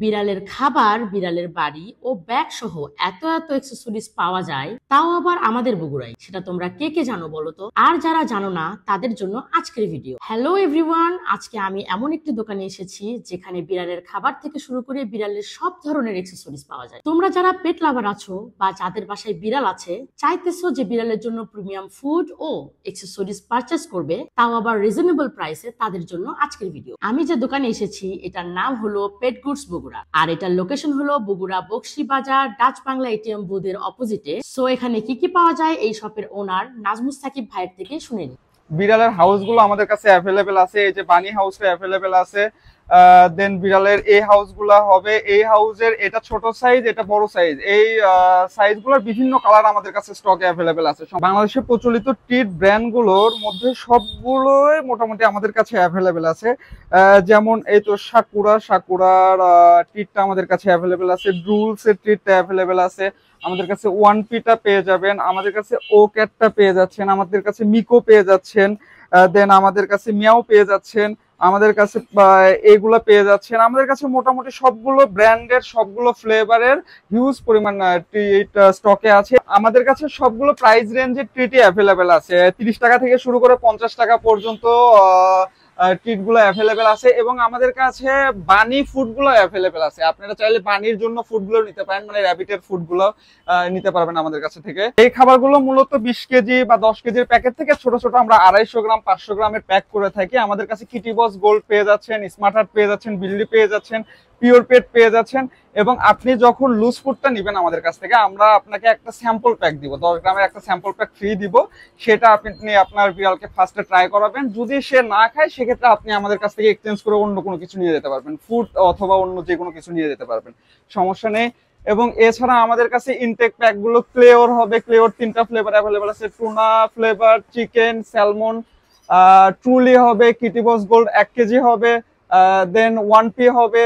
বিড়ালের খাবার, বিড়ালের বাড়ি ও ব্যাগ সহ এত এত অ্যাক্সেসরিজ পাওয়া যায়, তাও আবার আমাদের বগুড়ায়। সেটা তোমরা কে কে জানো বলো তো? আর যারা জানো না তাদের জন্য আজকের ভিডিও। হ্যালো এভরিওয়ান, আজকে আমি এমন একটি দোকানে এসেছি যেখানে বিড়ালের খাবার থেকে শুরু করে বিড়ালের সব ধরনের অ্যাক্সেসরিজ পাওয়া যায়। তোমরা যারা পেট লাভার আছো বা যাদের বাসায় বিড়াল আছে, চাইতেছো যে বিড়ালের জন্য প্রিমিয়াম ফুড ও অ্যাক্সেসরিজ পারচেস করবে, তাও আবার রিজনেবল প্রাইসে, তাদের জন্য আজকের ভিডিও। আমি যে দোকানে এসেছি এটার নাম হলো পেট গুডস বগুড়া, আর এটার লোকেশন হলো বগুড়া বক্সি বাজার ডাচ বাংলা এটিএম বুথের অপোজিটে। সো এখানে কি কি পাওয়া যায় এই শপের ওনার নাজমুস সাকিব ভাইয়ের থেকে শুনে নিই। বিড়ালের হাউসগুলো আমাদের কাছে অ্যাভেলেবেল আছে। এই যে বানি হাউসটা অ্যাভেলেবেল আছে। দেন বিড়ালের এই হাউসগুলো হবে, এই হাউসের এটা ছোট সাইজ, এটা বড় সাইজ। এই সাইজগুলোর বিভিন্ন কালার আমাদের কাছে স্টকে অ্যাভেলেবেল আছে। বাংলাদেশে প্রচলিত ট্রিট ব্র্যান্ডগুলোর মধ্যে সবগুলোই মোটামুটি আমাদের কাছে অ্যাভেলেবেল আছে। যেমন এই তো সাকুরার ট্রিটটা আমাদের কাছে অ্যাভেলেবেল আছে, ড্রুলসের ট্রিটটা অ্যাভেলেবেল আছে আমাদের কাছে, ওয়ান পিটা পেয়ে যাবেন আমাদের কাছে, ও ক্যাটটা পেয়ে যাচ্ছেন আমাদের কাছে, মিকো পেয়ে যাচ্ছেন, দেন আমাদের কাছে মিয়াও পেয়ে যাচ্ছেন আমাদের কাছে, এগুলা পেয়ে যাচ্ছেন আমাদের কাছে। মোটামুটি সবগুলো ব্র্যান্ডের সবগুলো ফ্লেভারের হিউজ পরিমাণ ট্রিট স্টকে আছে আমাদের কাছে। সবগুলো প্রাইস রেঞ্জের ট্রিটই অ্যাভেলেবেল আছে, 30 টাকা থেকে শুরু করে 50 টাকা পর্যন্ত ট্রিট গুলো অ্যাভেলেবেল আছে। এবং আমাদের কাছে বানি ফুড গুলো অ্যাভেলেবেল আছে। আপনারা চাইলে বানির জন্য ফুড গুলো নিতে পারেন, মানে র্যাবিটের ফুড গুলো নিতে পারবেন আমাদের কাছে থেকে। এই খাবারগুলো মূলত 20 কেজি বা 10 কেজির প্যাকেট থেকে ছোট ছোট আমরা 250 গ্রাম 500 গ্রামের প্যাক করে থাকি। আমাদের কাছে কিটি বস গোল্ড পেয়ে যাচ্ছেন, স্মার্ট হার্ট পেয়ে যাচ্ছেন, বিল্লি পেয়ে যাচ্ছেন, পিওর পেট পেয়ে যাচ্ছেন। এবং আপনি যখন লুজ ফুডটা নেবেন আমাদের কাছ থেকে, আমরা আপনাকে একটা স্যাম্পল প্যাক দিব, 10 গ্রামের একটা স্যাম্পল প্যাক ফ্রি দিব। সেটা আপনি আপনার বিড়ালকে ফার্স্টে ট্রাই করাবেন। যদি সে না খায় সেক্ষেত্রে আপনি আমাদের কাছ থেকে এক্সচেঞ্জ করে অন্য কোনো কিছু নিয়ে যেতে পারবেন, ফুড অথবা অন্য যে কোনো কিছু নিয়ে যেতে পারবেন, সমস্যা নেই। এবং এছাড়া আমাদের কাছে ইনটেক প্যাক গুলো ক্লেওর হবে, ক্লেওর 3টা ফ্লেভার অ্যাভেলেবল আছে, tuna flavour, chicken, salmon. Truly হবে, কিটি বস গোল্ড 1 কেজি হবে, দেন 1P হবে।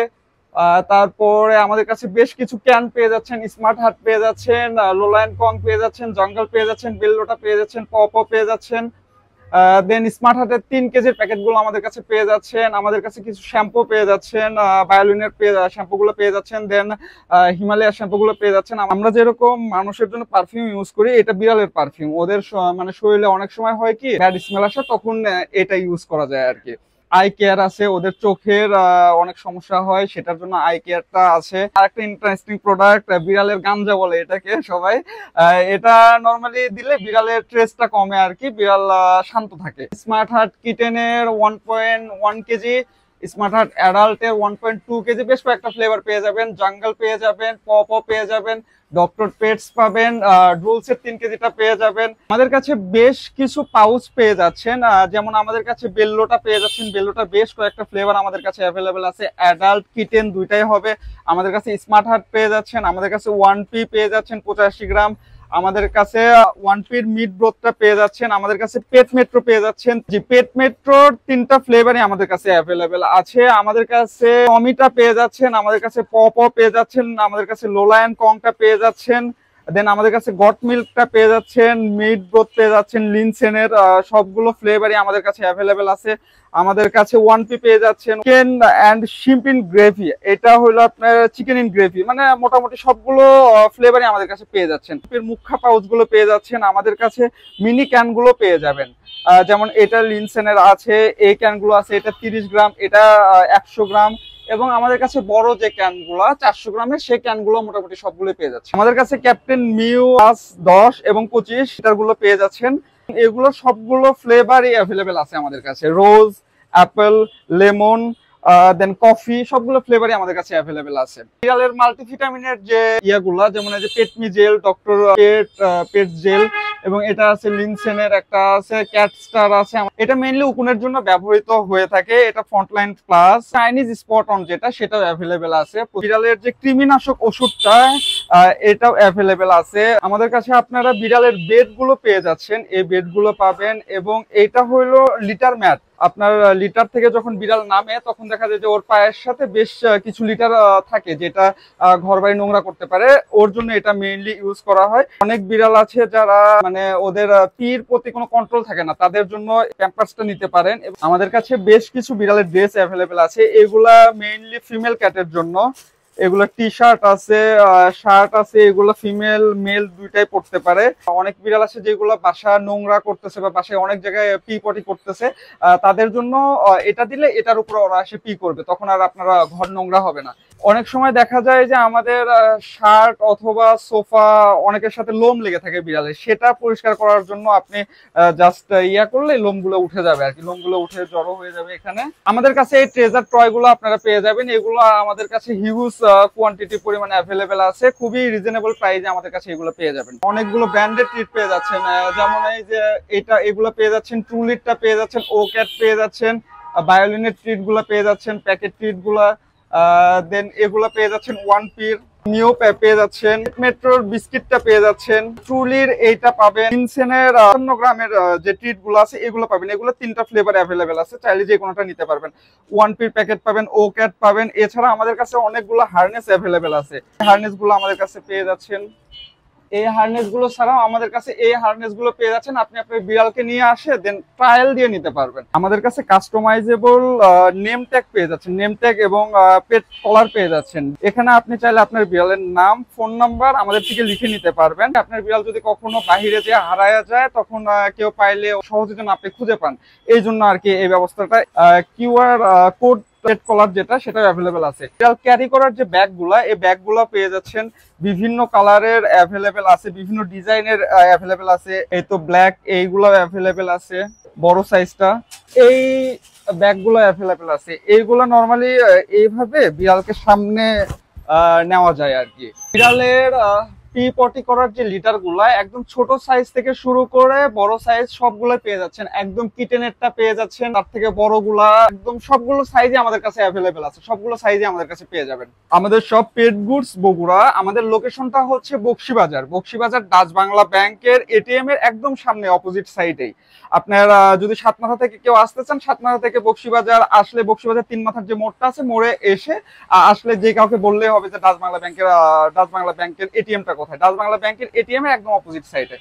তারপরে আমাদের কাছে বেশ কিছু ক্যান পেয়ে যাচ্ছেন, স্মার্ট হার্ট পেয়ে যাচ্ছেন, লোলায়ন কং পেয়ে যাচ্ছেন, জঙ্গল পেয়ে যাচ্ছেন, বেল্লোটা পেয়ে যাচ্ছেন, পপ পেয়ে যাচ্ছেন। দেন স্মার্ট হার্টের 3 কেজির প্যাকেট গুলো আমাদের কাছে পেয়ে যাচ্ছেন। আমাদের কাছে কিছু শ্যাম্পু পেয়ে যাচ্ছেন, বায়োলিনের শ্যাম্পু গুলো পেয়ে যাচ্ছেন, দেন হিমালয়ার শ্যাম্পু গুলো পেয়ে যাচ্ছেন। আমরা যেরকম মানুষের জন্য পারফিউম ইউজ করি, এটা বিড়ালের পারফিউম। ওদের মানে শরীরে অনেক সময় হয় কি ব্যাড স্মেল আসে, তখন এটা ইউজ করা যায় আর কি। আই কেয়ার আছে, ওদের চোখের অনেক সমস্যা হয়, সেটার জন্য আই কেয়ারটা আছে। আর একটা ইন্টারেস্টিং প্রোডাক্ট, বিড়ালের গাঞ্জা বলে এটাকে সবাই। এটা নরমালি দিলে বিড়ালের ট্রেসটা কমে আর কি, বিড়াল শান্ত থাকে। স্মার্ট হার্ট কিটেনের 1.1 কেজি, স্মার্ট হার্ট অ্যাডাল্টের 1.2 কেজি, বেশ কয়েকটা ফ্লেভার পেয়ে যাবেন। জঙ্গল পেয়ে যাবেন, পপ পেয়ে যাবেন, ডক্টর পেটস পাবেন, ড্রুলসের 3 কেজিটা পেয়ে যাবেন। আমাদের কাছে বেশ কিছু পাউচ পেয়ে যাচ্ছেন, যেমন আমাদের কাছে বেল্লোটা পেয়ে যাচ্ছেন। বেল্লোটা বেশ কয়েকটা ফ্লেভার আমাদের কাছে অ্যাভেলেবেল আছে, অ্যাডাল্ট কিটেন দুইটাই হবে। আমাদের কাছে স্মার্ট হার্ট পেয়ে যাচ্ছেন, আমাদের কাছে 1P পেয়ে যাচ্ছেন 85 গ্রাম, আমাদের কাছে 1P'র মিট ব্রোথটা পেয়ে যাচ্ছেন, আমাদের কাছে পেট মেট্রো পেয়ে যাচ্ছেন। যে পেট মেট্রোর 3টা ফ্লেভারই আমাদের কাছে অ্যাভেলেবেল আছে। আমাদের কাছে অমিটা পেয়ে যাচ্ছেন, আমাদের কাছে পপ পেয়ে যাচ্ছেন, আমাদের কাছে লোলায়ন কংটা পেয়ে যাচ্ছেন, দেন আমাদের কাছে গট মিল্কটা পেয়ে যাচ্ছেন, মিট ব্রোথ পেয়ে যাচ্ছেন লিনসেনের। সবগুলো ফ্লেভারই আমাদের কাছে অ্যাভেলেবেল আছে। আমাদের কাছে 1P পেয়ে যাচ্ছেন, চিকেন অ্যান্ড শিম্প ইন গ্রেভি, এটা হলো আপনার চিকেন ইন গ্রেভি। মানে মোটামুটি সবগুলো ফ্লেভারই আমাদের কাছে পেয়ে যাচ্ছেন। মুখা পাউচ গুলো পেয়ে যাচ্ছেন, আমাদের কাছে মিনি ক্যান গুলো পেয়ে যাবেন। যেমন এটা লিনসেনের আছে, এই ক্যান গুলো আছে, এটা 30 গ্রাম, এটা 100 গ্রাম। এবং আমাদের কাছে বড় যে ক্যানগুলো 400 গ্রামের, সেই ক্যানগুলো মোটামুটি সবগুলো পেয়ে যাচ্ছে। আমাদের কাছে ক্যাপ্টেন মিউ 10 এবং 25 লিটারগুলো পেয়ে যাচ্ছেন। এগুলো সবগুলো ফ্লেভারই অ্যাভেলেবেল আছে আমাদের কাছে, রোজ, অ্যাপেল, লেমন, দেন কফি, সবগুলো ফ্লেভারই আমাদের কাছে অ্যাভেলেবেল আছে। বিড়ালের মাল্টিভিটামিনের যে ইয়াগুলা, যেমন এই যে পেটমি জেল, ডক্টর পেট জেল, এবং এটা আছে লিনসেনের, একটা আছে ক্যাট স্টার আছে। এটা মেইনলি উকুনের জন্য ব্যবহৃত হয়ে থাকে। এটা frontline plus Chinese spot on যেটা, সেটাও অ্যাভেলেবেল আছে। বিড়ালের যে কৃমিনাশক ওষুধটা, এটাও অ্যাভেলেবেল আছে আমাদের কাছে। আপনারা বিড়ালের বেড গুলো পেয়ে যাচ্ছেন, এই বেড গুলো পাবেন। এবং এটা হলো লিটার ম্যাট। আপনার লিটার থেকে যখন বিড়াল নামে তখন দেখা যায় যে ওর পায়ের সাথে বেশ কিছু লিটার থাকে, যেটা ঘর বাড়ি নোংরা করতে পারে, ওর জন্য এটা মেইনলি ইউজ করা হয়। অনেক বিড়াল আছে যারা মানে ওদের পির প্রতি কোনো কন্ট্রোল থাকে না, তাদের জন্য প্যাম্পার্সটা নিতে পারেন। আমাদের কাছে বেশ কিছু বিড়ালের ড্রেস অ্যাভেলেবেল আছে, এগুলা মেইনলি ফিমেল ক্যাটের জন্য। এগুলো টি শার্ট আছে, শার্ট আছে, এগুলো ফিমেল মেল দুইটাই পড়তে পারে। অনেক বিড়াল আছে যেগুলো বাসা নোংরা করতেছে বা বাসায় অনেক জায়গায় পি পটি করতেছে, তাদের জন্য এটা দিলে এটার উপর ওরা এসে পি করবে, তখন আর আপনারা ঘর নোংরা হবে না। অনেক সময় দেখা যায় যে আমাদের শার্ট অথবা সোফা অনেকের সাথে লোম লেগে থাকে বিড়ালের, সেটা পরিষ্কার করার জন্য আপনি জাস্ট ইয়া করলে লোমগুলো উঠে যাবে আর কি, লোমগুলো উঠে জড়ো হয়ে যাবে এখানে। আমাদের কাছে এই ট্রেজার টয় গুলো আপনারা পেয়ে যাবেন, এগুলো আমাদের কাছে হিউজ কোয়ান্টিটি পরিমাণে অ্যাভেলেবেল আছে, খুবই রিজনেবল প্রাইসে আমাদের কাছে এগুলো পেয়ে যাবেন। অনেকগুলো ব্র্যান্ডেড ট্রিট পেয়ে যাচ্ছেন, যেমন এই যে এগুলো পেয়ে যাচ্ছেন, ট্রুলিটটা পেয়ে যাচ্ছেন, ও ক্যাট পেয়ে যাচ্ছেন, বায়োলিনের ট্রিট গুলা পেয়ে যাচ্ছেন, প্যাকেট ট্রিট গুলা, দেন এগুলা পেয়ে যাচ্ছেন ওয়ান পির, নিও পেয়ে যাচ্ছেন, মেট্রোর বিস্কিটটা পেয়ে যাচ্ছেন, ট্রুলির এইটা পাবেন, ইনসেনের 55 গ্রামের যে ট্রিট গুলো আছে এগুলো পাবেন। এগুলো 3টা ফ্লেভার অ্যাভেলেবেল আছে, চাইলে যে কোনোটা নিতে পারবেন। ওয়ান পির প্যাকেট পাবেন, ও ক্যাট পাবেন। এছাড়া আমাদের কাছে অনেকগুলো হার্নেস অ্যাভেলেবেল আছে, হার্নেস গুলো আমাদের কাছে পেয়ে যাচ্ছেন। এই হার্নেস গুলো ছাড়াও আমাদের কাছে এই হার্নেস গুলো পেয়ে যাচ্ছেন, আপনি আপনার বিড়ালকে নিয়ে আসে দেন ট্রায়াল দিয়ে নিতে পারবেন। আমাদের কাছে কাস্টমাইজেবল নেম ট্যাগ পেয়ে যাচ্ছেন, নেম ট্যাগ এবং পেট কলার পেয়ে যাচ্ছেন। এখানে আপনি চাইলে আপনার বিড়ালের নাম, ফোন নাম্বার আমাদের থেকে লিখে নিতে পারবেন। আপনার বিড়াল যদি কখনো বাহিরে যেয়ে হারায়া যায়, তখন কেউ পাইলে সহজে যেন আপনি খুঁজে পান, এই জন্য আর কি এই ব্যবস্থাটা। কিউআর কোড পেট কলার যেটা, সেটা অ্যাভেলেবেল আছে। বিড়াল ক্যারি করার যে ব্যাগগুলা, এই ব্যাগগুলো পেয়ে যাচ্ছেন, বিভিন্ন কালারের অ্যাভেলেবেল আছে, বিভিন্ন ডিজাইনের অ্যাভেলেবেল আছে। এই তো ব্ল্যাক, এইগুলো অ্যাভেলেবেল আছে, বড় সাইজটা। এই ব্যাগগুলো অ্যাভেলেবেল আছে। এইগুলো নরমালি এইভাবে বিড়ালকে সামনে নেওয়া যায় আর কি। বিড়ালের পি পটি করার যে লিটার গুলা, একদম ছোট সাইজ থেকে শুরু করে বড় সাইজ সবগুলো পেয়ে যাচ্ছেন। একদম কিটেনেরটা পেয়ে যাচ্ছেন, তার থেকে বড় গুলা, একদম সবগুলো সাইজে আমাদের কাছে অ্যাভেলেবেল আছে, সবগুলো সাইজে আমাদের কাছে পেয়ে যাবেন। আমাদের সব পেট গুডস বগুড়া। আমাদের লোকেশনটা হচ্ছে বকশীবাজার, বকশীবাজার ডাচ বাংলা ব্যাংকের এটিএম এর একদম সামনে, অপোজিট সাইডেই। আপনারা যদি সাতমাথা থেকে কেউ আসতে চান, সাতমাথা থেকে বকশীবাজার আসলে বকশীবাজার 3 মাথার যে মোড়টা আছে, মোড়ে এসে আসলে যে কাউকে বললেই হবে যে ডাচ বাংলা ব্যাংকের এটিএমটা কোথায়। ডাচ বাংলা ব্যাংকের এটিএম এর একদম অপোজিট সাইডে।